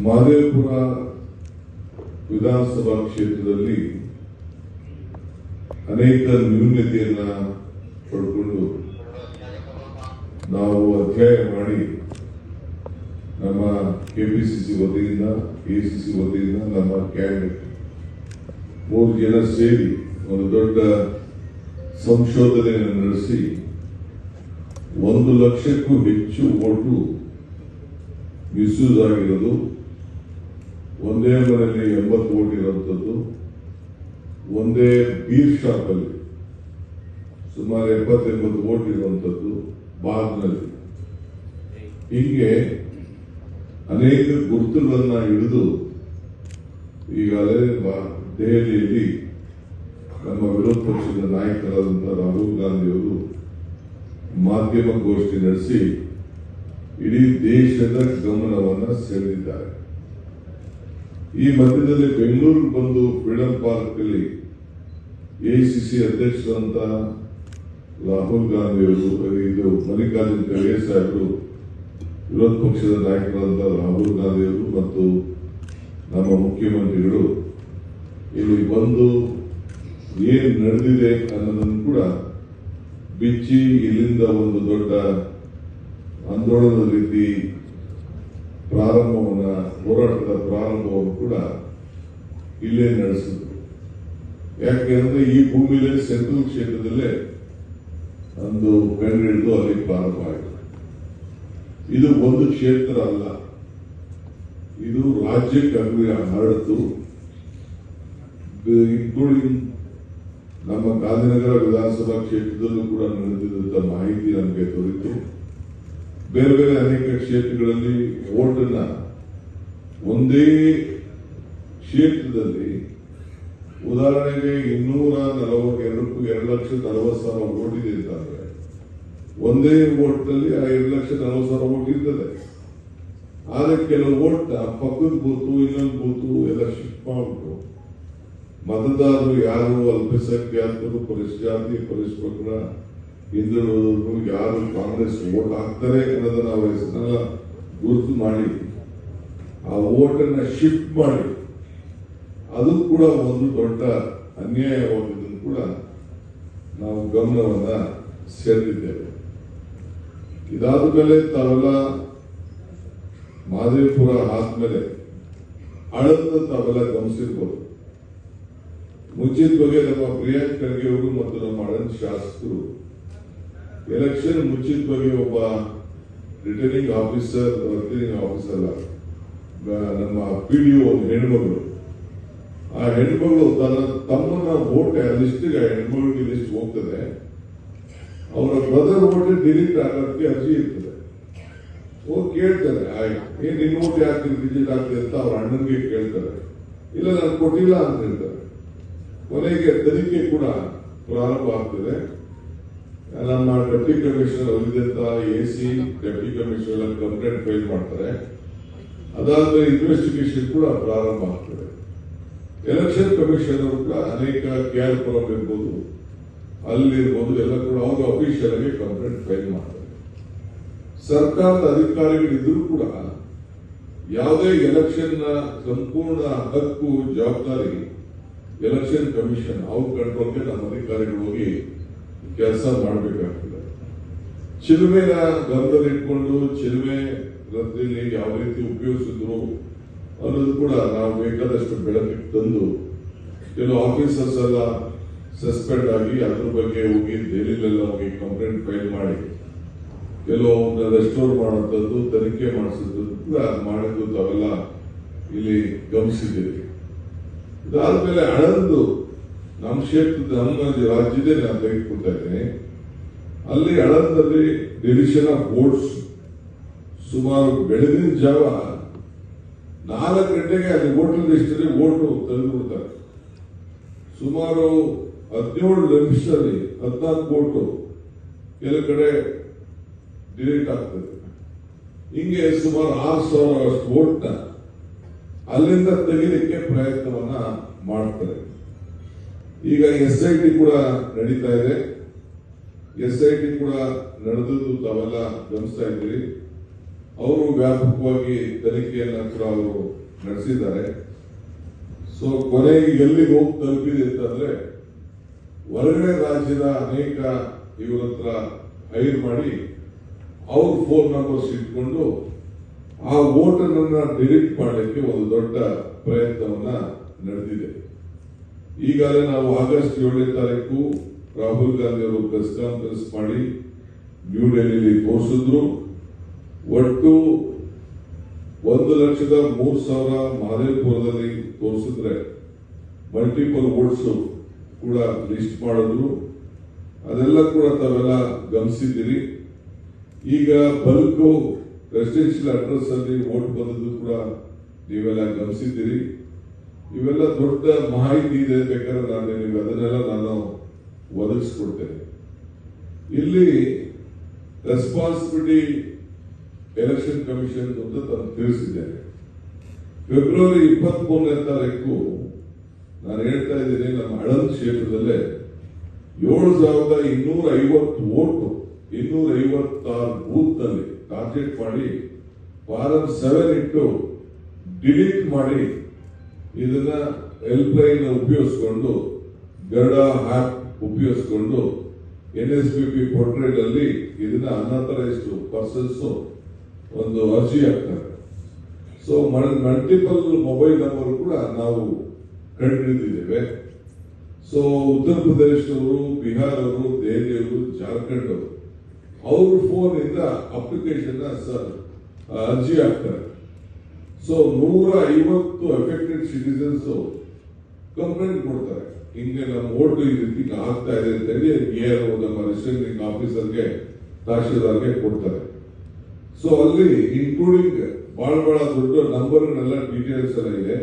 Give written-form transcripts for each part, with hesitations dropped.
ಮಹದೇವಪುರ ವಿಧಾನಸಭಾ ಕ್ಷೇತ್ರದಲ್ಲಿ ಅನೇಕ ನ್ಯೂನತೆಯನ್ನ ಪಡ್ಕೊಂಡು ನಾವು ಅಧ್ಯಯನ ಮಾಡಿ ನಮ್ಮ ಕೆಪಿಸಿಸಿ ವತಿಯಿಂದ ಎಸಿಸಿ ವತಿಯಿಂದ ನಮ್ಮ ಕ್ಯಾಬಿನೆಟ್ 3 ಜನ ಸೇರಿ ಒಂದು ದೊಡ್ಡ ಸಂಶೋಧನೆಯನ್ನು ನಡೆಸಿ 1 ಲಕ್ಷಕ್ಕೂ ಹೆಚ್ಚು ಓಟು ಮಿಸ್ಯೂಸ್ ಆಗಿರೋದು, ಒಂದೇ ಮನೆಯಲ್ಲಿ 80 ಓಟ್ ಇರುವಂಥದ್ದು, ಒಂದೇ ಬೀರ್ ಶಾಪ್ ಅಲ್ಲಿ ಸುಮಾರು 70-80 ಓಟ್ ಇರುವಂಥದ್ದು ಬಾಗ್ನಲ್ಲಿ, ಹೀಗೆ ಅನೇಕ ಗುರುತುಗಳನ್ನ ಹಿಡಿದು ಈಗಾಗಲೇ ದೆಹಲಿಯಲ್ಲಿ ನಮ್ಮ ವಿರೋಧ ಪಕ್ಷದ ನಾಯಕರಾದಂತಹ ರಾಹುಲ್ ಗಾಂಧಿ ಅವರು ಮಾಧ್ಯಮ ಗೋಷ್ಠಿ ನಡೆಸಿ ಇಡೀ ದೇಶದ ಗಮನವನ್ನು ಸೆಳೆದಿದ್ದಾರೆ. ಈ ಮಧ್ಯದಲ್ಲಿ ಬೆಂಗಳೂರಿಗೆ ಬಂದು ಫ್ರೀಡಂ ಪಾರ್ಕ್ ಅಲ್ಲಿ ಎಐಸಿಸಿ ಅಧ್ಯಕ್ಷರಂತ ರಾಹುಲ್ ಗಾಂಧಿ ಅವರು, ಇದು ಮಲ್ಲಿಕಾರ್ಜುನ್ ಖರ್ಗೆ ಸಾಹೇಬರು, ವಿರೋಧ ಪಕ್ಷದ ನಾಯಕರಾದಂತಹ ರಾಹುಲ್ ಗಾಂಧಿ ಅವರು ಮತ್ತು ನಮ್ಮ ಮುಖ್ಯಮಂತ್ರಿಗಳು ಇಲ್ಲಿ ಬಂದು ಏನು ನಡೆದಿದೆ ಅನ್ನೋದನ್ನು ಕೂಡ ಬಿಚ್ಚಿ ಇಲ್ಲಿಂದ ಒಂದು ದೊಡ್ಡ ಆಂದೋಲನದ ರೀತಿ ಹೋರಾಟದ ಪ್ರಾರಂಭವನ್ನು ಕೂಡ ಇಲ್ಲೇ ನಡೆಸಿದ್ರು. ಯಾಕೆಂದ್ರೆ ಈ ಭೂಮಿಲೇ ಸೆಂಟ್ರಲ್ ಕ್ಷೇತ್ರದಲ್ಲೇ ಒಂದು ಕಂಡು ಹಿಡಿದು ಅಲ್ಲಿ ಪ್ರಾರಂಭ ಆಯಿತು. ಇದು ಒಂದು ಕ್ಷೇತ್ರ ಅಲ್ಲ, ಇದು ರಾಜ್ಯಕ್ಕೆ ಹರಡಿತು. ಇನ್ಕ್ಲೂಡಿಂಗ್ ನಮ್ಮ ಗಾಂಧಿನಗರ ವಿಧಾನಸಭಾ ಕ್ಷೇತ್ರದಲ್ಲೂ ಕೂಡ ನಡೆದಿದ್ದಂತ ಮಾಹಿತಿ ನಮಗೆ ದೊರೆಯಿತು. ಬೇರೆ ಬೇರೆ ಅನೇಕ ಕ್ಷೇತ್ರಗಳಲ್ಲಿ ಓಟನ್ನ ಒಂದೇ ಕ್ಷೇತ್ರದಲ್ಲಿ ಉದಾಹರಣೆಗೆ 2,40,000 ಓಟ್ ಇದೆ ಅಂತಂದ್ರೆ ಒಂದೇ ಓಟ್ನಲ್ಲಿ ಆ 2,40,000 ಓಟ್ ಇರ್ತದೆ. ಆದ್ರೆ ಕೆಲವು ಓಟ್ ಪಕ್ಕದ ಬೂತು ಇನ್ನೊಂದು ಬೂತು ಎಲ್ಲ ಶಿಫ್ಟ್ ಮಾಡ್ಬಿಟ್ಟು ಮತದಾರರು ಯಾರು ಅಲ್ಪಸಂಖ್ಯಾತರು, ಪರಿಶಿಷ್ಟ ಪರಿಷ್ಕೃತರ, ಹಿಂದುಳಿದವರು ಯಾರು ಕಾಂಗ್ರೆಸ್ ಓಟ್ ಹಾಕ್ತಾರೆ ಅನ್ನೋದನ್ನ ನಾವು ಹೆಸರನ್ನ ಗುರುತು ಮಾಡಿ ಆ ಓಟನ್ನ ಶಿಫ್ಟ್ ಮಾಡಿ ಅದು ಕೂಡ ಒಂದು ದೊಡ್ಡ ಅನ್ಯಾಯವಾಗಿದ್ದನ್ನು ಕೂಡ ನಾವು ಗಮನವನ್ನ ಸೆಳೆದಿದ್ದೇವೆ. ಇದಾದ ಮೇಲೆ ತಾವೆಲ್ಲ ಮಹದೇವಪುರ ಆದ್ಮೇಲೆ ಆಳಂದ ತಾವೆಲ್ಲ ಗಮನಿಸಿರ್ಬೋದು. ಮುಂಚಿತವಾಗಿ ನಮ್ಮ ಪ್ರಿಯಾಂಕ್ ಖರ್ಗೆ ಅವರು ಮತ್ತು ನಮ್ಮ ಆಳಂದ ಶಾಸಕರು ಎಲೆಕ್ಷನ್ ಮುಂಚಿತವಾಗಿ ಒಬ್ಬ ರಿಟರ್ನಿಂಗ್ ಆಫೀಸರ್ ನಮ್ಮ ಪಿಡಿಒ ಒಂದು ಹೆಣ್ಮಗಳು, ಆ ಹೆಣ್ಮಗಳು ತಮ್ಮನ್ನ ವೋಟ್ ಲಿಸ್ಟ್ಗೆ ಹೆಣ್ಮಗಳಿಗೆ ಲಿಸ್ಟ್ ಹೋಗ್ತದೆ, ಅವರ ಬ್ರದರ್ ವೋಟ್ ಡಿಲೀಟ್ ಆಗೋದಕ್ಕೆ ಅರ್ಜಿ ಇರ್ತದೆ. ಹೋಗಿ ಕೇಳ್ತಾರೆ, ಏನ್ ನಿನ್ನ ವೋಟ್ ಯಾಕೆ ಡಿಲೀಟ್ ಆಗ್ತದೆ ಅಂತ ಅವ್ರ ಅಣ್ಣನಿಗೆ ಕೇಳ್ತಾರೆ. ಇಲ್ಲ ನಾನು ಕೊಟ್ಟಿಲ್ಲ ಅಂತ ಹೇಳ್ತಾರೆ. ಕೊನೆಗೆ ತನಿಖೆ ಕೂಡ ಪ್ರಾರಂಭ ಆಗ್ತದೆ. ನಮ್ಮ ಡೆಪ್ಟಿ ಕಮಿಷನರ್ ಅವರಿದ್ದಂತ AC deputy commissioner complaint file ಮಾಡ್ತಾರೆ. ಅದಾದ್ಮೇಲೆ ಇನ್ವೆಸ್ಟಿಗೇಷನ್ ಕೂಡ ಪ್ರಾರಂಭ ಆಗ್ತದೆ. ಎಲೆಕ್ಷನ್ ಕಮಿಷನ್ ಅವರು ಕೂಡ ಅನೇಕ KR-ಪುರಂ ಇರ್ಬೋದು, ಅಲ್ಲಿರ್ಬೋದು, ಎಲ್ಲ ಕೂಡ ಅವರು ಅಫಿಷಿಯಲ್ ಆಗಿ ಕಂಪ್ಲೇಂಟ್ ಫೈಲ್ ಮಾಡ್ತಾರೆ. ಸರ್ಕಾರದ ಅಧಿಕಾರಿಗಳಿದ್ರೂ ಕೂಡ ಯಾವುದೇ ಎಲೆಕ್ಷನ್ ನ ಸಂಪೂರ್ಣ ಹಕ್ಕು ಜವಾಬ್ದಾರಿ ಎಲೆಕ್ಷನ್ ಕಮಿಷನ್ ಅವ್ರ ಕಂಟ್ರೋಲ್ಗೆ ನಮ್ಮ ಅಧಿಕಾರಿಗಳು ಹೋಗಿ ಕೆಲಸ ಮಾಡಬೇಕಾಗ್ತದೆ. ಚಿಲುಮೆನ ಗಮನದಲ್ಲಿಟ್ಕೊಂಡು ಚಿಲುಮೆ ರದ್ದಲ್ಲಿ ಯಾವ ರೀತಿ ಉಪಯೋಗಿಸಿದ್ರು ಅನ್ನೋದು ಕೂಡ ನಾವು ಬೇಕಾದಷ್ಟು ಬೆಳಕಿಗೆ ತಂದು ಕೆಲವು ಆಫೀಸರ್ಸ್ ಎಲ್ಲ ಸಸ್ಪೆಂಡ್ ಆಗಿ ಅದ್ರ ಬಗ್ಗೆ ಹೋಗಿ ದೆಹಲಿಲೆಲ್ಲ ಹೋಗಿ ಕಂಪ್ಲೇಂಟ್ ಫೈಲ್ ಮಾಡಿ ಕೆಲವೊಂದು ರೆಸ್ಟೋರ್ ಮಾಡುವಂಥದ್ದು, ತನಿಖೆ ಮಾಡಿಸಿದ್ದು ಕೂಡ ಮಾಡಿದ್ದು ತಾವೆಲ್ಲ ಇಲ್ಲಿ ಗಮನಿಸಿದ್ದೀವಿ. ಇದಾದ್ಮೇಲೆ ಆಳಂದು ನಮ್ಮ ಕ್ಷೇತ್ರದ ನಮ್ಮ ರಾಜ್ಯದೇ ನಾನು ತೆಗೆದುಕೊಳ್ತಾ ಇದ್ದೇನೆ. ಅಲ್ಲಿ ಆಳಂದಲ್ಲಿ ಡಿವಿಷನ್ ಆಫ್ ವೋಟ್ಸ್ ಸುಮಾರು ಬೆಳಗಿನ ಜಾವ 4 ಗಂಟೆಗೆ ಅಲ್ಲಿ ವೋಟರ್ ಲಿಸ್ಟ್ ಅಲ್ಲಿ ಓಟು ತೆಗೆದುಬಿಡ್ತಾರೆ. ಸುಮಾರು 17 ನಿಮಿಷದಲ್ಲಿ 14 ಓಟು ಕೆಲವು ಕಡೆ ಡಿಲೀಟ್ ಆಗ್ತದೆ. ಹಿಂಗೆ ಸುಮಾರು 6,000 ಅಷ್ಟು ಓಟ್ನ ಅಲ್ಲಿಂದ ತೆಗಿಲಿಕ್ಕೆ ಪ್ರಯತ್ನವನ್ನ ಮಾಡ್ತಾರೆ. ಈಗ SIT ಕೂಡ ನಡೀತಾ ಇದೆ. SIT ಕೂಡ ನಡೆದದ್ದು ತಾವೆಲ್ಲ ಗಮನಿಸ್ತಾ ಇದ್ದೀರಿ. ಅವರು ವ್ಯಾಪಕವಾಗಿ ತನಿಖೆಯನ್ನು ಕೂಡ ಅವರು ನಡೆಸಿದ್ದಾರೆ. ಸೊ ಕೊನೆಗೆ ಎಲ್ಲಿಗೆ ಹೋಗಿ ತಲುಪಿದೆ ಅಂತಂದ್ರೆ ಹೊರಗಡೆ ರಾಜ್ಯದ ಅನೇಕ ಇವರ ಹತ್ರ ಹೈರ್ ಮಾಡಿ ಅವ್ರ ಫೋನ್ ನಂಬರ್ಸ್ ಇಟ್ಕೊಂಡು ಆ ವೋಟರ್ನ ಡಿಲೀಟ್ ಮಾಡಲಿಕ್ಕೆ ಒಂದು ದೊಡ್ಡ ಪ್ರಯತ್ನವನ್ನ ನಡೆದಿದೆ. ಈಗಾಗಲೇ ನಾವು ಆಗಸ್ಟ್ 7ನೇ ತಾರೀಕು ರಾಹುಲ್ ಗಾಂಧಿ ಅವರು ಪ್ರೆಸ್ ಕಾನ್ಫರೆನ್ಸ್ ಮಾಡಿ ನ್ಯೂ ಡೆಲ್ಲಿಲಿ ತೋರಿಸಿದ್ರು. ಒಟ್ಟು 1,03,000 ಮಹದೇವಪುರದಲ್ಲಿ ತೋರಿಸಿದ್ರೆ ಮಲ್ಟಿಪಲ್ ವೋಟ್ಸ್ ಕೂಡ ಲಿಸ್ಟ್ ಮಾಡಿದ್ರು. ಅದೆಲ್ಲ ಕೂಡ ತಾವೆಲ್ಲ ಗಮನಿಸಿದ್ದೀರಿ. ಈಗ ಬಲ್ಕ್ ರೆಸಿಡೆನ್ಷಿಯಲ್ ಅಡ್ರೆಸ್ ಅಲ್ಲಿ ವೋಟ್ ಬಂದದ್ದು ಕೂಡ ನೀವೆಲ್ಲ ಗಮನಿಸಿದ್ದೀರಿ. ಇವೆಲ್ಲ ದೊಡ್ಡ ಮಾಹಿತಿ ಇದೆ, ಬೇಕಾದ್ರೆ ನಿಮಗೆ ಅದನ್ನೆಲ್ಲ ನಾನು ಒದಗಿಸ್ಕೊಡ್ತೇನೆ. ಇಲ್ಲಿ ರೆಸ್ಪಾನ್ಸಿಬಿಲಿಟಿ ಎಲೆಕ್ಷನ್ ಕಮಿಷನ್ ಅಂತ ನಾನು ತಿಳಿಸಿದ್ದೇನೆ. ಫೆಬ್ರವರಿ 23ನೇ ತಾರೀಕು ನಾನು ಹೇಳ್ತಾ ಇದ್ದೀನಿ, ನಮ್ಮ ಆಳಂದ್ ಕ್ಷೇತ್ರದಲ್ಲೇ 7,250 ವೋಟ್ 256 ಬೂತ್ ನಲ್ಲಿ ಟಾರ್ಗೆಟ್ ಮಾಡಿ ಫಾರಂ 7 ಇಟ್ಟು ಡಿಲೀಟ್ ಮಾಡಿ ಇದನ್ನ ಹೆಲ್ಪ್ ಲೈನ್ ಉಪಯೋಗಿಸಿಕೊಂಡು ಗರುಡ ಆಪ್ ಉಪಯೋಗಿಸಿಕೊಂಡು NSPP ಪೋರ್ಟಲ್ ಅಲ್ಲಿ ಇದನ್ನ ಅನಾಥರೈಸ್ಡ್ ಪರ್ಸನ್ಸ್ ಒಂದು ಅರ್ಜಿ ಹಾಕ್ತಾರೆ. ಸೊ ಮಲ್ಟಿಪಲ್ ಮೊಬೈಲ್ ನಂಬರ್ ಕೂಡ ನಾವು ಕಂಡುಹಿಡಿದಿದ್ದೇವೆ. ಸೊ ಉತ್ತರ ಪ್ರದೇಶದವರು, ಬಿಹಾರ್ ಅವರು, ದೆಹಲಿಯವರು, ಜಾರ್ಖಂಡ್ ಅವರು ಅವ್ರ ಫೋನ್ ಇಂದ ಅಪ್ಲಿಕೇಶನ್ ಅರ್ಜಿ ಹಾಕ್ತಾರೆ. ಸೊ 150 ಅಫೆಕ್ಟೆಡ್ ಸಿಟಿಸನ್ಸ್ ಕಂಪ್ಲೇಂಟ್ ಕೊಡ್ತಾರೆ, ಹಿಂಗೆ ನಮ್ಮ ವೋಟ್ ಈ ರೀತಿ ಆಗ್ತಾ ಇದೆ ಅಂತ ಹೇಳಿ ನಮ್ಮ ರಿಜಿಸ್ಟ್ರೇಷನ್ ಆಫೀಸರ್ಗೆ, ತಹಶೀಲ್ದಾರ್ಗೆ ಕೊಡ್ತಾರೆ. ಸೊ ಅಲ್ಲಿ ಇನ್ಕ್ಲೂಡಿಂಗ್ ಬಹಳ ದೊಡ್ಡ ನಂಬರ್ಗಳೆಲ್ಲ ಡೀಟೇಲ್ಸ್ ಎಲ್ಲ ಇದೆ.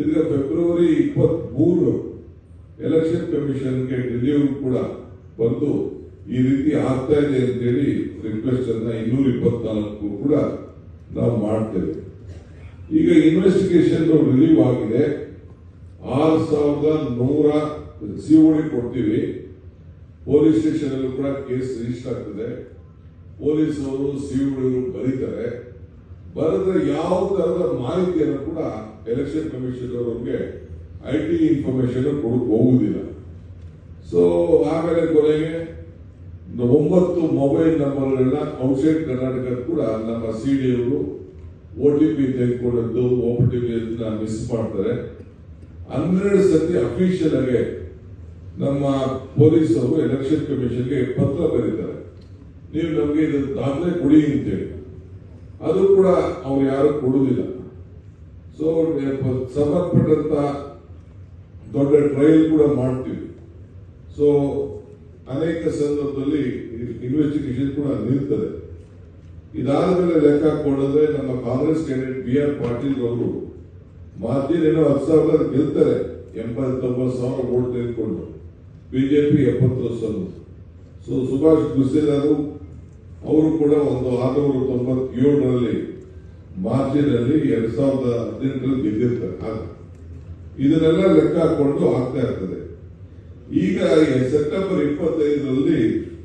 ಈಗ ಫೆಬ್ರವರಿ 23 ಎಲೆಕ್ಷನ್ ಕಮಿಷನ್ಗೆ ಡೆಲಿವರಿ ಕೂಡ ಬಂದು ಈ ರೀತಿ ಆಗ್ತಾ ಇದೆ ಅಂತೇಳಿ ರಿಕ್ವೆಸ್ಟ್ ಅನ್ನ 224 ಕೂಡ ನಾವು ಮಾಡ್ತೇವೆ. ಈಗ ಇನ್ವೆಸ್ಟಿಗೇಷನ್ ರಿಲೀವ್ ಆಗಿದೆ. 6,100 COD ಕೊಡ್ತೀವಿ. ಪೊಲೀಸ್ ಸ್ಟೇಷನ್ ಅಲ್ಲೂ ಕೂಡ ಕೇಸ್ ರಿಜಿಸ್ಟರ್ ಆಗ್ತದೆ. ಪೊಲೀಸ್ ಅವರು COD ಬರೀತಾರೆ. ಬರೆದ್ರೆ ಯಾವ ತರದ ಮಾಹಿತಿಯನ್ನು ಕೂಡ ಎಲೆಕ್ಷನ್ ಕಮಿಷನ್ ಅವರಿಗೆ IT ಇನ್ಫಾರ್ಮೇಶನ್ ಕೊಡಕ್ಕೆ ಹೋಗುದಿಲ್ಲ. ಸೊ ಆಮೇಲೆ ಕೊನೆಗೆ 9 ಮೊಬೈಲ್ ನಂಬರ್ಗಳನ್ನ ಔಟ್ಸೈಡ್ ಕರ್ನಾಟಕ ಕೂಡ ನಮ್ಮ CD ಅವರು OTP ತೆಗೆದುಕೊಂಡದ್ದು OTP ಮಿಸ್ ಮಾಡ್ತಾರೆ. 12 ಸತಿ ಅಫಿಷಿಯಲ್ ಆಗಿ ನಮ್ಮ ಪೊಲೀಸ್ ಅವರು ಎಲೆಕ್ಷನ್ ಕಮಿಷನ್ಗೆ ಪತ್ರ ಬರೀತಾರೆ, ನೀವು ನಮಗೆ ಇದು ದಾಖಲೆ ಕೊಡಿ ಅಂತೇಳಿ. ಅದು ಕೂಡ ಅವ್ರು ಯಾರು ಕೊಡುವುದಿಲ್ಲ. ಸೊ ಸಂಬಂಧಪಟ್ಟಂತ ದೊಡ್ಡ ಟ್ರಯಲ್ ಕೂಡ ಮಾಡ್ತೀವಿ. ಸೊ ಅನೇಕ ಸಂದರ್ಭದಲ್ಲಿ ಇನ್ವೆಸ್ಟಿಗೇಷನ್ ಕೂಡ ನಿಲ್ತದೆ. ಇದಾದ ಮೇಲೆ ಲೆಕ್ಕ ಹಾಕೊಂಡ್ರೆ ನಮ್ಮ ಕಾಂಗ್ರೆಸ್ ಕ್ಯಾಂಡಿಡೇಟ್ BR ಪಾಟೀಲ್ ಅವರು ಮಾತಿನ 10,000 ಗೆಲ್ತಾರೆ, 89,000 ವೋಟ್ ತೆಗೆದುಕೊಂಡು. BJP 70,000. ಸೊ ಸುಭಾಷ್ ಗುಸ್ಸೇದಾರು ಅವರು ಕೂಡ ಒಂದು 697ರಲ್ಲಿ ಮಾರ್ಜಿನಲ್ಲಿ 2018 ಗೆದ್ದಿರ್ತಾರೆ. ಇದನ್ನೆಲ್ಲ ಲೆಕ್ಕ ಹಾಕೊಂಡು ಆಗ್ತಾ ಇರ್ತದೆ. ಈಗ ಸೆಪ್ಟೆಂಬರ್ 25ರಲ್ಲಿ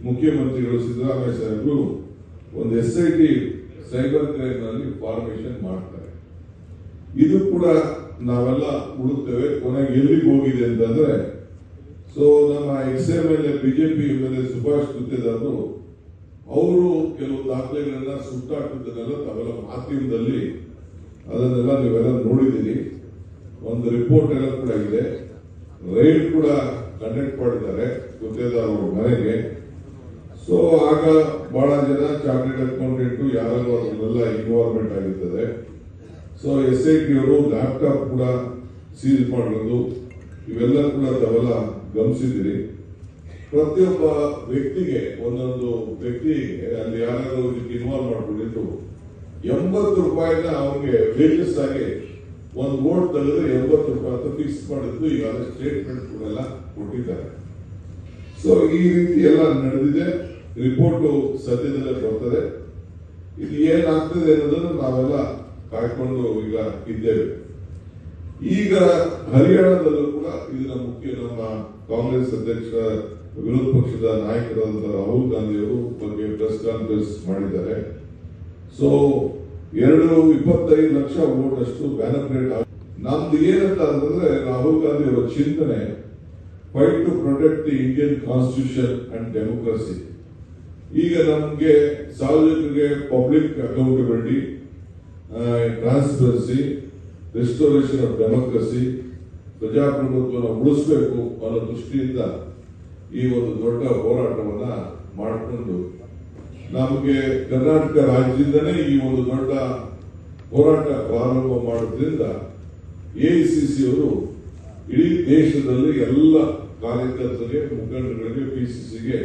ಮುಖ್ಯಮಂತ್ರಿಗಳು ಸಿದ್ದರಾಮಯ್ಯ ಸಾಹೇಬರು ಒಂದು SIT ಸೈಬರ್ ಕ್ರೈಮ್ ನಲ್ಲಿ ಫಾರ್ಮೇಶನ್ ಮಾಡ್ತಾರೆ. ಇದು ಕೂಡ ನಾವೆಲ್ಲ ಹುಡುಕ್ತೇವೆ. ಕೊನೆಗೆ ಎಲ್ಲಿಗೆ ಹೋಗಿದೆ ಅಂತಂದ್ರೆ, ಸೊ ನಮ್ಮ XMLA BJP MLA ಸುಭಾಷ್ ಗುತ್ತೇದಾರರು ಅವರು ಕೆಲವು ದಾಖಲೆಗಳನ್ನ ಸುಟ್ಟಾಕಿದ್ದನ್ನೆಲ್ಲ ತಾವೆಲ್ಲ ಮಾಧ್ಯಮದಲ್ಲಿ ಅದನ್ನೆಲ್ಲ ನೀವೆಲ್ಲ ನೋಡಿದ್ದೀರಿ. ಒಂದು ರಿಪೋರ್ಟ್ ಎಲ್ಲ ಕೂಡ ಇದೆ. ರೈಡ್ ಕೂಡ ಕಂಡಕ್ಟ್ ಮಾಡಿದ್ದಾರೆ ಗುತ್ತೇದಾರ್ ಅವರ ಮನೆಗೆ. ಸೊ ಆಗ ಬಹಳ ಜನ ಚಾರ್ಟೆಡ್ ಅಕೌಂಟೆಂಟ್ ಯಾರೆಲ್ಲ ಅದನ್ನೆಲ್ಲ ಇನ್ವಾಲ್ವ್ಮೆಂಟ್ ಆಗಿರ್ತದೆ. ಸೊ SIT ಅವರು ಲ್ಯಾಪ್ಟಾಪ್ ಕೂಡ ಸೀಲ್ ಮಾಡೋದು ಇವೆಲ್ಲ ಕೂಡ ತಾವೆಲ್ಲ ಗಮನಿಸಿದ್ದೀರಿ. ಪ್ರತಿಯೊಬ್ಬ ವ್ಯಕ್ತಿಗೆ ಒಂದೊಂದು ವ್ಯಕ್ತಿಗೆ ಅಲ್ಲಿ ಯಾರಾದ್ರೂ ಇದಕ್ಕೆ ಇನ್ವಾಲ್ವ್ ಮಾಡ್ಕೊಂಡಿದ್ದು 80 ರೂಪಾಯಿನ ಅವನಿಗೆ ವೇಜಸ್ ಆಗಿ ಒಂದು ವೋಟ್ ತೆಗೆದ್ರೆ 80 ರೂಪಾಯಿ ಅಂತ ಫಿಕ್ಸ್ ಮಾಡಿದ್ದು ಈಗ ಸ್ಟೇಟ್ಮೆಂಟ್ ಕೂಡ ಕೊಟ್ಟಿದ್ದಾರೆ. ಸೊ ಈ ರೀತಿ ಎಲ್ಲ ನಡೆದಿದೆ. ರಿಪೋರ್ಟ್ ಸದ್ಯದಲ್ಲೇ ಬರ್ತದೆ. ಇದು ಏನಾಗ್ತದೆ ಅನ್ನೋದನ್ನು ನಾವೆಲ್ಲ ಕಾಯ್ಕೊಂಡು ಈಗ ಇದ್ದೇವೆ. ಈಗ ಹರಿಯಾಣದಲ್ಲೂ ಕೂಡ ಇದನ್ನ ಮುಖ್ಯ ನಮ್ಮ ಕಾಂಗ್ರೆಸ್ ಅಧ್ಯಕ್ಷ ವಿರೋಧ ಪಕ್ಷದ ನಾಯಕರಾದ ರಾಹುಲ್ ಗಾಂಧಿ ಅವರು ಬಗ್ಗೆ ಪ್ರೆಸ್ ಕಾನ್ಫರೆನ್ಸ್ ಮಾಡಿದ್ದಾರೆ. ಸೊ 25 ಲಕ್ಷ ವೋಟ್ ಅಷ್ಟು ಬ್ಯಾನರ್ ರೇಟ್. ನಮ್ದು ಏನಂತ ಅಂತಂದ್ರೆ ರಾಹುಲ್ ಗಾಂಧಿ ಅವರ ಚಿಂತನೆ fight to protect the Indian Constitution and democracy. ಈಗ ನಮಗೆ ಸಾರ್ವಜನಿಕರಿಗೆ public accountability, transparency, restoration of democracy, ಪ್ರಜಾಪ್ರಭುತ್ವವನ್ನು ಉಳಿಸಬೇಕು ಅನ್ನೋ ದೃಷ್ಟಿಯಿಂದ ಈ ಒಂದು ದೊಡ್ಡ ಹೋರಾಟವನ್ನ ಮಾಡಿಕೊಂಡು ನಮಗೆ ಕರ್ನಾಟಕ ರಾಜ್ಯದಿಂದನೇ ಈ ಒಂದು ದೊಡ್ಡ ಹೋರಾಟ ಪ್ರಾರಂಭ ಮಾಡೋದ್ರಿಂದ ಎಐಸಿಸಿ ಅವರು ಇಡೀ ದೇಶದಲ್ಲಿ ಎಲ್ಲ ಕಾರ್ಯಕರ್ತರಿಗೆ, ಮುಖಂಡರಿಗೆ, ಪಿಸಿಸಿಗೆ,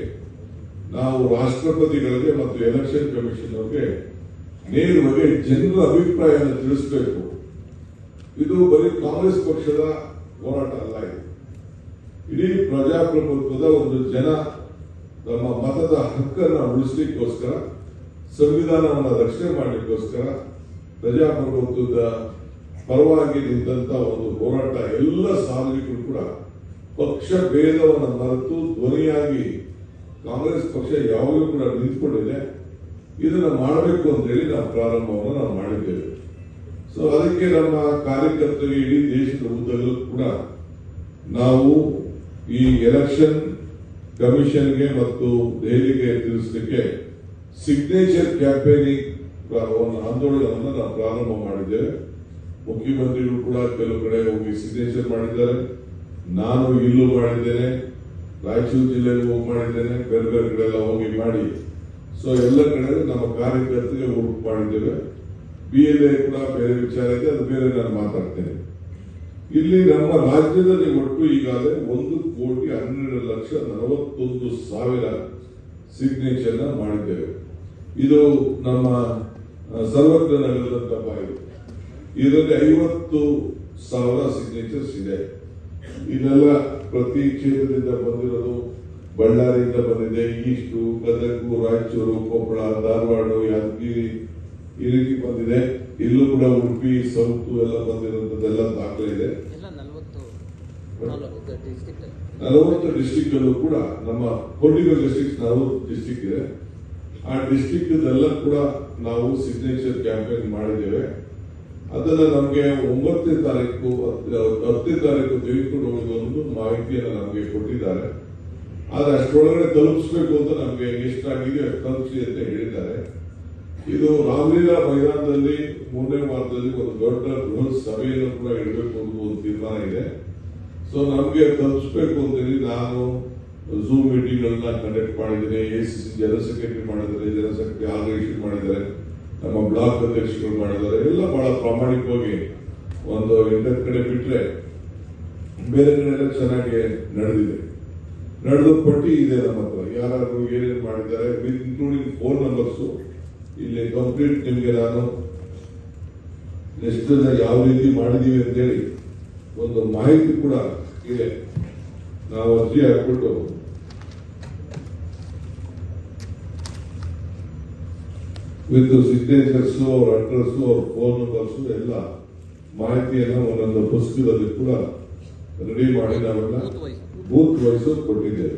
ನಾವು ರಾಷ್ಟ್ರಪತಿಗಳಿಗೆ ಮತ್ತು ಎಲೆಕ್ಷನ್ ಕಮಿಷನ್ ಅವರಿಗೆ ನೇರವಾಗಿ ಜನರ ಅಭಿಪ್ರಾಯವನ್ನು ತಿಳಿಸಬೇಕು. ಇದು ಬರೀ ಕಾಂಗ್ರೆಸ್ ಪಕ್ಷದ ಹೋರಾಟ ಅಲ್ಲ, ಇದು ಇಡೀ ಪ್ರಜಾಪ್ರಭುತ್ವದ ಒಂದು ಜನ ತಮ್ಮ ಮತದ ಹಕ್ಕನ್ನು ಉಳಿಸಲಿಕ್ಕೋಸ್ಕರ, ಸಂವಿಧಾನವನ್ನು ರಕ್ಷಣೆ ಮಾಡಲಿಕ್ಕೋಸ್ಕರ, ಪ್ರಜಾಪ್ರಭುತ್ವದ ಪರವಾಗಿ ನಿಂತ ಒಂದು ಹೋರಾಟ. ಎಲ್ಲ ಸಾರ್ವಜನಿಕರು ಕೂಡ ಪಕ್ಷ ಭೇದವನ್ನು ಮರೆತು ಧ್ವನಿಯಾಗಿ ಕಾಂಗ್ರೆಸ್ ಪಕ್ಷ ಯಾವಾಗಲೂ ಕೂಡ ನಿಂತ್ಕೊಂಡಿದೆ. ಇದನ್ನ ಮಾಡಬೇಕು ಅಂತೇಳಿ ನಾವು ಪ್ರಾರಂಭವನ್ನು ನಾವು ಮಾಡಿದ್ದೇವೆ. ಸೊ ಅದಕ್ಕೆ ನಮ್ಮ ಕಾರ್ಯಕರ್ತರಿಗೆ ಇಡೀ ದೇಶದ ಉದ್ದಲ್ಲೂ ಕೂಡ ನಾವು ಈ ಎಲೆಕ್ಷನ್ ಕಮಿಷನ್ಗೆ ಮತ್ತು ದೆಹಲಿಗೆ ತಿಳಿಸಲಿಕ್ಕೆ ಸಿಗ್ನೇಚರ್ ಕ್ಯಾಂಪೇನಿಂಗ್ ಆಂದೋಲನವನ್ನು ನಾವು ಪ್ರಾರಂಭ ಮಾಡಿದ್ದೇವೆ. ಮುಖ್ಯಮಂತ್ರಿಗಳು ಕೂಡ ಕೆಲವು ಕಡೆ ಹೋಗಿ ಸಿಗ್ನೇಚರ್ ಮಾಡಿದ್ದಾರೆ. ನಾನು ಇಲ್ಲೂ ಮಾಡಿದ್ದೇನೆ, ರಾಯಚೂರು ಜಿಲ್ಲೆಗೆ ಹೋಗಿ ಮಾಡಿದ್ದೇನೆ, ಬೇರೆ ಬೇರೆ ಕಡೆ ಎಲ್ಲ ಹೋಗಿ ಮಾಡಿ. ಸೊ ಎಲ್ಲ ಕಡೆ ನಮ್ಮ ಕಾರ್ಯಕರ್ತರಿಗೆ ಹುಡುಕು ಮಾಡಿದ್ದೇವೆ. BLA ಕೂಡ ಬೇರೆ ವಿಚಾರ ಇದೆ, ಅದು ಬೇರೆ ನಾನು ಮಾತಾಡ್ತೇನೆ. ಇಲ್ಲಿ ನಮ್ಮ ರಾಜ್ಯದಲ್ಲಿ ಒಟ್ಟು ಈಗಾಗಲೇ 1,12,41,000 ಸಿಗ್ನೇಚರ್ ಮಾಡಿದ್ದೇವೆ. ಇದು ನಮ್ಮ ಸರ್ವಜ್ಞ ನಗರದಂತ ಬಾಯಿ. ಇದರಲ್ಲಿ 50,000 ಸಿಗ್ನೇಚರ್ಸ್ ಇದೆ. ಇದೆಲ್ಲ ಪ್ರತಿ ಕ್ಷೇತ್ರದಿಂದ ಬಂದಿರೋದು. ಬಳ್ಳಾರಿಯಿಂದ ಬಂದಿದೆ, ಈಸ್ಟು, ಗದಗ, ರಾಯಚೂರು, ಕೊಪ್ಪಳ, ಧಾರವಾಡ, ಯಾದಗಿರಿ ಈ ರೀತಿ ಬಂದಿದೆ. ಇಲ್ಲೂ ಕೂಡ ಉಡುಪಿ, ಸೌತ್ ಎಲ್ಲ ಬಂದಿರೋದೆಲ್ಲ ದಾಖಲೆ ಇದೆ. 40 ಡಿಸ್ಟಿಕ್ ಅಲ್ಲೂ ಕೂಡ ನಮ್ಮ ಪೊಲಿಟಿಕಲ್ ಡಿಸ್ಟ್ರಿಕ್ಟ್ 40 ಡಿಸ್ಟಿಕ್ ಇದೆ. ಆ ಡಿಸ್ಟಿಕ್ ಎಲ್ಲ ಕೂಡ ನಾವು ಸಿಗ್ನೇಚರ್ ಕ್ಯಾಂಪೇನ್ ಮಾಡಿದ್ದೇವೆ. ಅದನ್ನ ನಮಗೆ 9ನೇ ತಾರೀಕು 10ನೇ ತಾರೀಕು ತೆಗೆದುಕೊಂಡು ಹೋಗೋದು ಒಂದು ಮಾಹಿತಿಯನ್ನು ನಮಗೆ ಕೊಟ್ಟಿದ್ದಾರೆ. ಆದ್ರೆ ಅಷ್ಟರೊಳಗಡೆ ತಲುಪಿಸಬೇಕು ಅಂತ ನಮಗೆ ಎಷ್ಟಾಗಿದೆ ಅಷ್ಟು ತಲುಪಿಸಿ ಅಂತ ಹೇಳಿದ್ದಾರೆ. ಇದು ರಾಮಲೀಲಾ ಮೈದಾನದಲ್ಲಿ 3ನೇ ವಾರದಲ್ಲಿ ಒಂದು ದೊಡ್ಡ ಬೃಹತ್ ಸಭೆಯನ್ನು ಕೂಡ ಇಡಬೇಕು ಅನ್ನೋ ಒಂದು ತೀರ್ಮಾನ ಇದೆ. ಸೊ ನಮಗೆ ತಲುಪಿಸಬೇಕು ಅಂತೇಳಿ ನಾನು ಝೂಮ್ ಮೀಟಿಂಗ್ ಗಳನ್ನ ಕಂಡಕ್ಟ್ ಮಾಡಿದ್ದೇನೆ. ಎಸಿಸಿ ಜನರಲ್ ಸೆಕ್ರೆಟರಿ ಮಾಡಿದ್ದಾರೆ, ಜನರಲ್ ಸೆಕ್ರೆಟರಿ ಆರ್ಗನೈಸೇಷನ್ ಮಾಡಿದ್ದಾರೆ, ನಮ್ಮ ಬ್ಲಾಕ್ ಅಧ್ಯಕ್ಷರು ಮಾಡಿದ್ದಾರೆ. ಎಲ್ಲ ಬಹಳ ಪ್ರಾಮಾಣಿಕವಾಗಿ ಒಂದು 8 ಕಡೆ ಬಿಟ್ರೆ ಬೇರೆ ಕಡೆ ಎಲ್ಲ ಚೆನ್ನಾಗಿ ನಡೆದ ಪಟ್ಟಿ ಇದೆ ನಮ್ಮ ಹತ್ರ. ಯಾರು ಏನೇನು ಮಾಡಿದ್ದಾರೆ ಇನ್ಕ್ಲೂಡಿಂಗ್ ಫೋನ್ ನಂಬರ್ಸ್ ಇಲ್ಲಿ ಕಂಪ್ಲೀಟ್ ನಿಮಗೆ ನಾನು ಎಷ್ಟು ಯಾವ ರೀತಿ ಮಾಡಿದೀವಿ ಅಂತೇಳಿ ಒಂದು ಮಾಹಿತಿ ಕೂಡ ಇದೆ. ನಾವು ಅರ್ಜಿ ಹಾಕ್ಬಿಟ್ಟು ವಿತ್ ಸಿಗ್ನೇಚರ್ಸ್, ಅವ್ರ ಅಡ್ರೆಸ್, ಅವ್ರ ಫೋನ್ ನಂಬರ್ಸ್ ಎಲ್ಲ ಮಾಹಿತಿಯನ್ನು ಒಂದೊಂದು ಪುಸ್ತಕದಲ್ಲಿ ಕೂಡ ರೆಡಿ ಮಾಡಿ ನಾವೆಲ್ಲ ಬೂತ್ ವೈಸ್ ಕೊಟ್ಟಿದ್ದೇವೆ.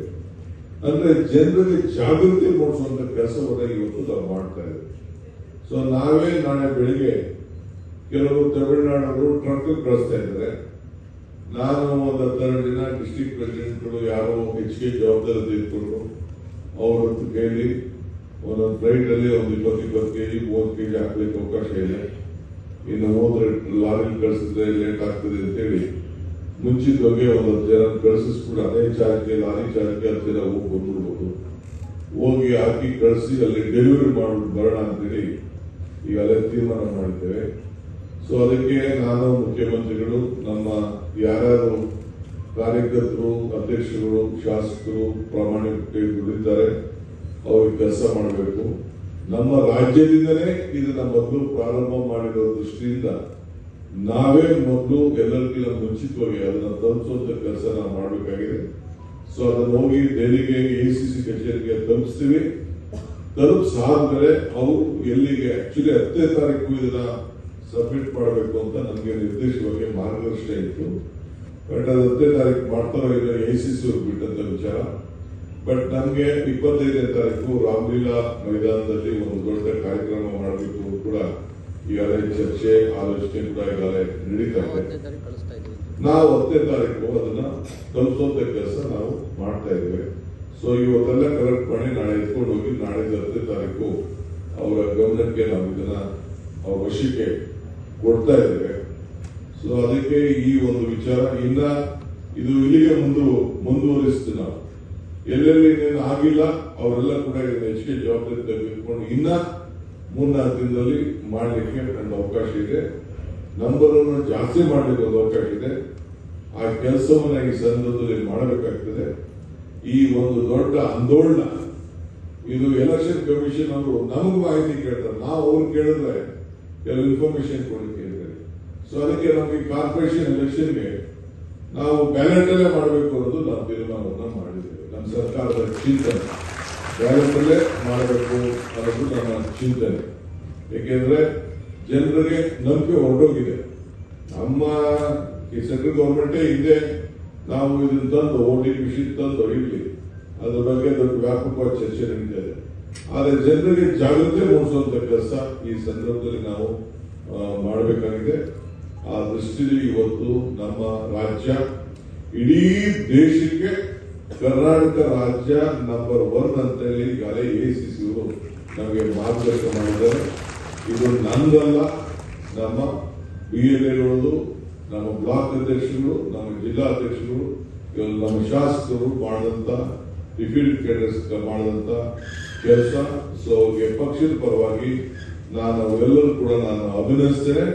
ಅಂದ್ರೆ ಜನರಿಗೆ ಜಾಗೃತಿ ಮೂಡಿಸುವಂತ ಕೆಲಸವನ್ನ ಇವತ್ತು ನಾವು ಮಾಡ್ತಾ ಇದ್ದೇವೆ. ಸೊ ನಾವೇ ನಾಳೆ ಬೆಳಿಗ್ಗೆ ಕೆಲವರು ತಮಿಳುನಾಡವರು ಟ್ರಕ್ ಕಳಿಸ್ತಾ ಇದ್ದಾರೆ. ನಾನು ಒಂದು 12 ದಿನ ಡಿಸ್ಟ್ರಿಕ್ಟ್ ಪ್ರೆಸಿಡೆಂಟ್ಗಳು ಯಾರೋ ಹೆಚ್ಚಿಗೆ ಜವಾಬ್ದಾರಿ ತೆಗೆದುಕೊಂಡು ಅವ್ರ ಕೈಲಿ ಒಂದೊಂದು ಫ್ಲೈಟ್ ಅಲ್ಲಿ ಒಂದು 20 kg 30 kg ಹಾಕ್ಲಿಕ್ಕೆ ಅವಕಾಶ ಇದೆ. ಇನ್ನು ಹೋದ್ರೆ ಲಾರಿ ಕಳಿಸಿದ್ರೆ ಲೇಟ್ ಆಗ್ತದೆ ಅಂತೇಳಿ ಮುಂಚಿತವಾಗಿ ಒಂದು 10 ಜನ ಕಳಿಸಿಸ್ಬಿಟ್ಟು ಅದೇ ಚಾರ್ಜ್ಗೆ ಲಾರಿ ಚಾರ್ಜ್ಗೆ 10 ಜನ ಹೋಗಿ ಬಂದ್ಬಿಡ್ಬೋದು. ಹೋಗಿ ಹಾಕಿ ಕಳಿಸಿ ಅಲ್ಲಿ ಡೆಲಿವರಿ ಮಾಡ್ಬಿಟ್ಟು ಬರೋಣ ಅಂತೇಳಿ ಈಗ ಅಲ್ಲೇ ತೀರ್ಮಾನ ಮಾಡಿದ್ದೇವೆ. ಸೊ ಅದಕ್ಕೆ ನಾನು ಮುಖ್ಯಮಂತ್ರಿಗಳು ನಮ್ಮ ಯಾರ್ಯಾರು ಕಾರ್ಯಕರ್ತರು, ಅಧ್ಯಕ್ಷರುಗಳು, ಶಾಸಕರು ಪ್ರಾಮಾಣಿಕತೆ ದುಡಿದ್ದಾರೆ ಅವ್ರಿಗೆ ಕೆಲಸ ಮಾಡಬೇಕು. ನಮ್ಮ ರಾಜ್ಯದಿಂದಲೇ ಇದನ್ನ ಮೊದಲು ಪ್ರಾರಂಭ ಮಾಡಿರೋ ದೃಷ್ಟಿಯಿಂದ ನಾವೇ ಮೊದಲು ಎಲ್ಲರಿಗಿಂತ ಮುಂಚಿತವಾಗಿ ಅದನ್ನ ತಲುಪಿಸುವಂತ ಕೆಲಸ ನಾವು ಮಾಡಬೇಕಾಗಿದೆ. ಸೊ ಅದನ್ನ ಹೋಗಿ ದೆಹಲಿಗೆ ಎಸಿಸಿ ಕಚೇರಿಗೆ ತಲುಪಿಸ್ತೀವಿ. ತಲುಪಿಸಾದ್ಮೇಲೆ ಅವರು ಎಲ್ಲಿಗೆ ಆಕ್ಚುಲಿ 10ನೇ ತಾರೀಕು ಇದನ್ನ ಸಬ್ಮಿಟ್ ಮಾಡಬೇಕು ಅಂತ ನಮಗೆ ನಿರ್ದೇಶವಾಗಿ ಮಾರ್ಗದರ್ಶನ ಇತ್ತು. ಬಟ್ ಅದು 10ನೇ ತಾರೀಕು ಮಾಡ್ತಾರೋ ಇಲ್ಲ ಎಸಿಸಿ ಬಿಟ್ಟಂತ ವಿಚಾರ. ಬಟ್ ನಮ್ಗೆ 25ನೇ ತಾರೀಕು ರಾಮಲೀಲಾ ಮೈದಾನದಲ್ಲಿ ಒಂದು ದೊಡ್ಡ ಕಾರ್ಯಕ್ರಮ ಮಾಡಬೇಕು ಕೂಡ ಈಗಾಗಲೇ ಚರ್ಚೆ ಆಲೋಚನೆ ಕೂಡ ಈಗಾಗಲೇ ನಡೀತಾ ಇದೆ. ನಾವು 10ನೇ ತಾರೀಕು ಅದನ್ನ ತಲುಪಿಸುವಂತ ಕೆಲಸ ನಾವು ಮಾಡ್ತಾ ಇದ್ದೇವೆ. ಸೊ ಇವತ್ತೆಲ್ಲ ಕರೆಕ್ಟ್ ಮಾಡಿ ನಾಳೆ ಎತ್ಕೊಂಡು ಹೋಗಿ ನಾಳೆ 10ನೇ ತಾರೀಕು ಅವರ ಗಮನಕ್ಕೆ ನಾವು ಇದನ್ನ ಅವ್ರ ವಶಕ್ಕೆ ಕೊಡ್ತಾ ಇದ್ದೇವೆ. ಸೊ ಅದಕ್ಕೆ ಈ ಒಂದು ವಿಚಾರ ಇನ್ನ ಇದು ಇಲ್ಲಿಗೆ ಮುಂದುವರಿಸ್ತೀವಿ ನಾವು. ಎಲ್ಲೆಲ್ಲಿ ಇನ್ನೇನು ಆಗಿಲ್ಲ ಅವರೆಲ್ಲ ಕೂಡ ಹೆಚ್ಚಿಗೆ ಜವಾಬ್ದಾರಿ ತೆಗೆದುಕೊಂಡು ಇನ್ನ 3-4 ದಿನದಲ್ಲಿ ಮಾಡಲಿಕ್ಕೆ ಒಂದು ಅವಕಾಶ ಇದೆ. ನಂಬರ್ ಜಾಸ್ತಿ ಮಾಡಲಿಕ್ಕೆ ಒಂದು ಅವಕಾಶ ಇದೆ. ಆ ಕೆಲಸವನ್ನ ಈ ಸಂದರ್ಭದಲ್ಲಿ ಮಾಡಬೇಕಾಗ್ತದೆ. ಈ ಒಂದು ದೊಡ್ಡ ಆಂದೋಲನ ಇದು ಎಲೆಕ್ಷನ್ ಕಮಿಷನ್ ಅವರು ನಮಗೂ ಮಾಹಿತಿ ಕೇಳ್ತಾರೆ, ನಾವು ಅವ್ರು ಕೇಳಿದ್ರೆ ಕೆಲವು ಇನ್ಫಾರ್ಮೇಶನ್ ಕೊಡಲಿಕ್ಕೆ ಇರ್ತದೆ. ಸೊ ಅದಕ್ಕೆ ನಮಗೆ ಕಾರ್ಪೊರೇಷನ್ ಎಲೆಕ್ಷನ್ಗೆ ನಾವು ಬ್ಯಾಲೆಟ್ ಅಲ್ಲೇ ಮಾಡಬೇಕು ಅನ್ನೋದು ನಾವು ತೀರ್ಮಾನವನ್ನ ಮಾಡಿದ್ದೇವೆ. ನಮ್ಮ ಸರ್ಕಾರದ ಚಿಂತನೆ ಬ್ಯಾಲೆಟ್ ಅಲ್ಲೇ ಮಾಡಬೇಕು ಅನ್ನೋದು ನಮ್ಮ ಚಿಂತನೆ. ಏಕೆಂದ್ರೆ ಜನರಿಗೆ ನಂಬಿಕೆ ಹೊರಟೋಗಿದೆ. ನಮ್ಮ ಸೆಂಟ್ರಲ್ ಗವರ್ಮೆಂಟೇ ಹಿಂದೆ ನಾವು ಇದನ್ನ ತಂದು ವೋಟಿಂಗ್ ಮಿಷಿನ್ ತಂದು ಇರಲಿ ಅದ್ರ ಬಗ್ಗೆ ದೊಡ್ಡ ವ್ಯಾಪಕವಾದ ಚರ್ಚೆ ನಡೀತಾ ಇದೆ. ಆದರೆ ಜನರಿಗೆ ಜಾಗೃತಿ ಮೂಡಿಸುವಂತ ಕೆಲಸ ಈ ಸಂದರ್ಭದಲ್ಲಿ ನಾವು ಮಾಡಬೇಕಾಗಿದೆ. ಆ ದೃಷ್ಟಿಯಲ್ಲಿ ಇವತ್ತು ನಮ್ಮ ರಾಜ್ಯ ಇಡೀ ದೇಶಕ್ಕೆ ಕರ್ನಾಟಕ ರಾಜ್ಯ ನಂಬರ್ 1 ಅಂತ ಹೇಳಿ ಈಗಾಗಲೇ ACC ನಮಗೆ ಮಾರ್ಗದರ್ಶನ ಮಾಡಿದ್ದಾರೆ. ಇದು ನಂದಲ್ಲ, ನಮ್ಮ BLAಗಳು, ನಮ್ಮ ಬ್ಲಾಕ್ ಅಧ್ಯಕ್ಷರು, ನಮ್ಮ ಜಿಲ್ಲಾ ಅಧ್ಯಕ್ಷರು, ನಮ್ಮ ಶಾಸಕರು ಮಾಡಿದಂತ ಡಿಫೀಲ್ಡ್ ಕೇಡರ್ಸ್ ಮಾಡಿದಂತ ಕೆಲಸ. ಸೊ ಪಕ್ಷದ ಪರವಾಗಿ ನಾನು ಅವೆಲ್ಲರೂ ಕೂಡ ನಾನು ಅಭಿನಂದಿಸ್ತೇನೆ.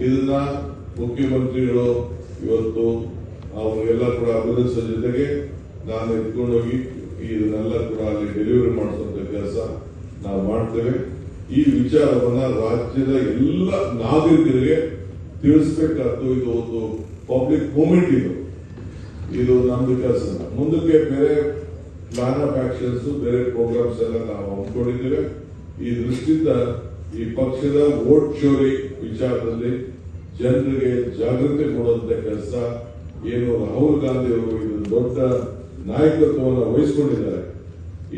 ಇದನ್ನ ಮುಖ್ಯಮಂತ್ರಿಗಳು ಇವತ್ತು ಅವರಿಗೆಲ್ಲ ಕೂಡ ಅಭಿನಂದಿಸೋ ಜೊತೆಗೆ ನಾನು ಎತ್ಕೊಂಡೋಗಿ ಇದನ್ನೆಲ್ಲ ಕೂಡ ಅಲ್ಲಿ ಡೆಲಿವರಿ ಮಾಡಿಸುವಂತ ಕೆಲಸ ನಾವು ಮಾಡ್ತೇವೆ. ಈ ವಿಚಾರವನ್ನ ರಾಜ್ಯದ ಎಲ್ಲ ನಾಗರಿಕರಿಗೆ ತಿಳಿಸಬೇಕಾದ್ದು. ಇದು ಒಂದು ಪಬ್ಲಿಕ್ ಮೂವ್ಮೆಂಟ್. ಇದು ನಮ್ದು ಕೆಲಸ. ಮುಂದಕ್ಕೆ ಬೇರೆ ಪ್ಲಾನ್ ಆಫ್ ಆಕ್ಷನ್ಸ್, ಬೇರೆ ಪ್ರೋಗ್ರಾಮ್ಸ್ ಎಲ್ಲ ನಾವು ಹಮ್ಮಿಕೊಂಡಿದ್ದೇವೆ. ಈ ದೃಷ್ಟಿಯಿಂದ ಈ ಪಕ್ಷದ ವೋಟ್ ಚೋರಿ ವಿಚಾರದಲ್ಲಿ ಜನರಿಗೆ ಜಾಗೃತಿ ಕೊಡುವಂತ ಕೆಲಸ ಏನು ರಾಹುಲ್ ಗಾಂಧಿ ಅವರು ಇದು ದೊಡ್ಡ ನಾಯಕತ್ವವನ್ನು ವಹಿಸಿಕೊಂಡಿದ್ದಾರೆ.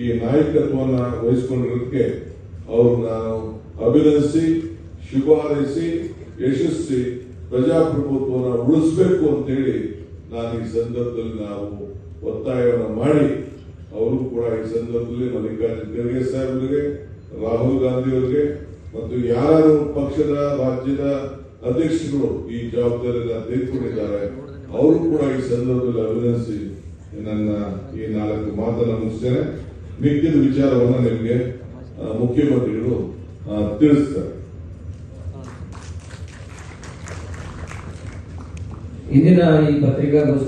ಈ ನಾಯಕತ್ವವನ್ನು ವಹಿಸಿಕೊಂಡಿರೋದಕ್ಕೆ ಅವ್ರನ್ನ ನಾವು ಅಭಿನಂದಿಸಿ ಶುಭ ಹಾರೈಸಿ ಯಶಸ್ವಿ ಪ್ರಜಾಪ್ರಭುತ್ವವನ್ನು ಉಳಿಸಬೇಕು ಅಂತ ಹೇಳಿ ನಾನು ಈ ಸಂದರ್ಭದಲ್ಲಿ ನಾವು ಒತ್ತಾಯವನ್ನು ಮಾಡಿ ಅವರು ಕೂಡ ಈ ಸಂದರ್ಭದಲ್ಲಿ ಮಲ್ಲಿಕಾರ್ಜುನ ಖರ್ಗೆ ಸಾಹೇಬರಿಗೆ, ರಾಹುಲ್ ಗಾಂಧಿ ಅವರಿಗೆ ಮತ್ತು ಯಾರು ಪಕ್ಷದ ರಾಜ್ಯದ ಅಧ್ಯಕ್ಷರು ಈ ಜವಾಬ್ದಾರಿಯನ್ನು ತೆಗೆದುಕೊಂಡಿದ್ದಾರೆ ಅವರು ಕೂಡ ಈ ಸಂದರ್ಭದಲ್ಲಿ ಅಭಿನಂದಿಸಿ ನನ್ನ ಈ 4 ಮಾತನ್ನು ಮುಗಿಸ್ತೇನೆ. ಮಿಕ್ಕಿದ ವಿಚಾರವನ್ನು ನಿಮಗೆ ಮುಖ್ಯಮಂತ್ರಿಗಳು ತಿಳಿಸ್ತಾರೆ. ಇಂದಿನ ಈ ಪತ್ರಿಕಾಗೋಷ್ಠಿ